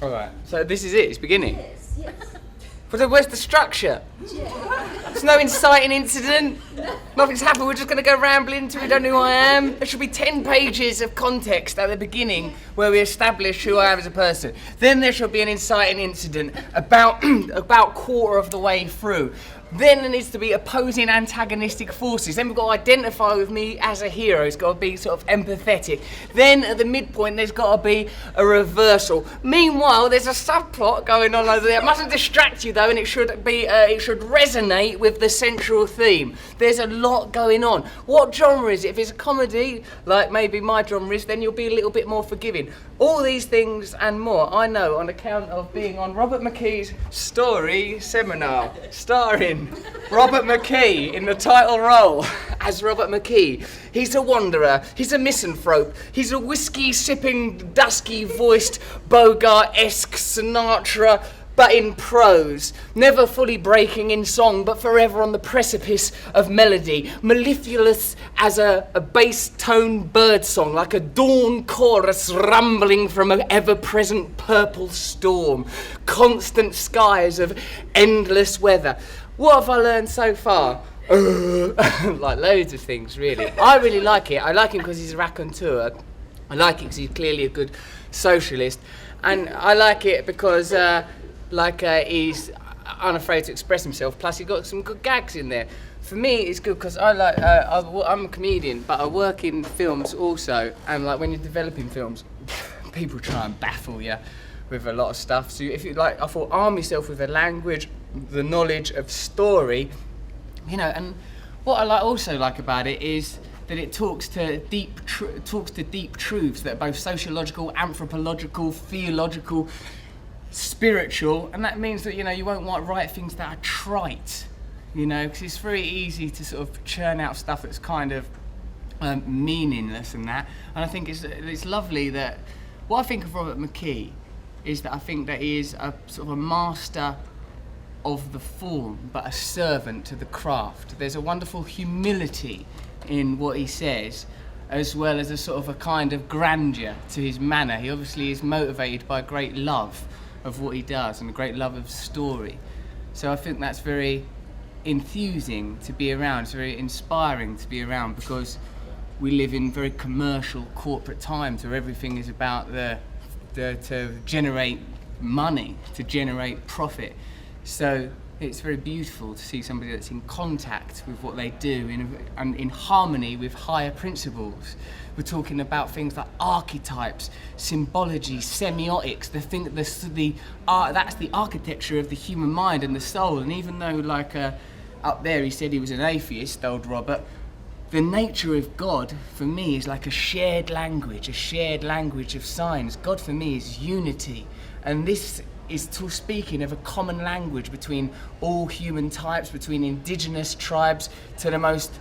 All right. So this is it. It's beginning. Yes. But where's the structure? There's no inciting incident. Nothing's happened. We're just going to go rambling until we don't know who I am. There should be 10 pages of context at the beginning where we establish who I am as a person. Then there should be an inciting incident about quarter of the way through. Then there needs to be opposing antagonistic forces. Then we've got to identify with me as a hero. It's got to be sort of empathetic. Then at the midpoint, there's got to be a reversal. Meanwhile, there's a subplot going on over there. It mustn't distract you though, and it should resonate with the central theme. There's a lot going on. What genre is it? If it's a comedy, like maybe my genre is, then you'll be a little bit more forgiving. All these things and more I know on account of being on Robert McKee's Story Seminar, starring Robert McKee in the title role as Robert McKee. He's a wanderer, he's a misanthrope, he's a whiskey-sipping, dusky-voiced, Bogart-esque Sinatra, but in prose, never fully breaking in song, but forever on the precipice of melody, mellifluous as a bass-toned birdsong, like a dawn chorus rumbling from an ever-present purple storm, constant skies of endless weather. What have I learned so far? Like loads of things, really. I really like it. I like him because he's a raconteur. I like it because he's clearly a good socialist. And I like it because he's unafraid to express himself, plus he's got some good gags in there. For me, it's good because I'm a comedian, but I work in films also, and like when you're developing films, people try and baffle you with a lot of stuff. So if you like, I thought, arm yourself with the language, the knowledge of story, you know. And what I also like about it is that it talks to deep truths that are both sociological, anthropological, theological, spiritual, and that means that, you know, you won't write things that are trite, you know, because it's very easy to sort of churn out stuff that's kind of meaningless and that. And I think it's lovely that what I think of Robert McKee is that I think that he is a sort of a master of the form, but a servant to the craft. There's a wonderful humility in what he says, as well as a sort of a kind of grandeur to his manner. He obviously is motivated by a great love of what he does and a great love of story. So I think that's very enthusing to be around. It's very inspiring to be around, because we live in very commercial corporate times where everything is about to generate money, to generate profit. So it's very beautiful to see somebody that's in contact with what they do and in harmony with higher principles. We're talking about things like archetypes, symbology, semiotics, that's the architecture of the human mind and the soul. And even though up there he said he was an atheist, old Robert, the nature of God for me is like a shared language of signs. God for me is unity, and this is speaking of a common language between all human types, between indigenous tribes to the most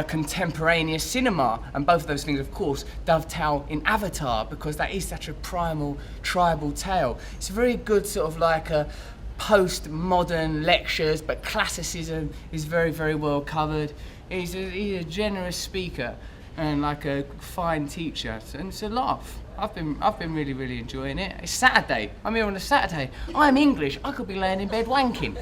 contemporaneous cinema. And both of those things, of course, dovetail in Avatar, because that is such a primal tribal tale. It's a very good sort of like a post-modern lectures, but classicism is very, very well covered. He's a generous speaker and like a fine teacher, and it's a laugh. I've been really, really enjoying it. It's Saturday. I'm here on a Saturday. I'm English. I could be laying in bed wanking.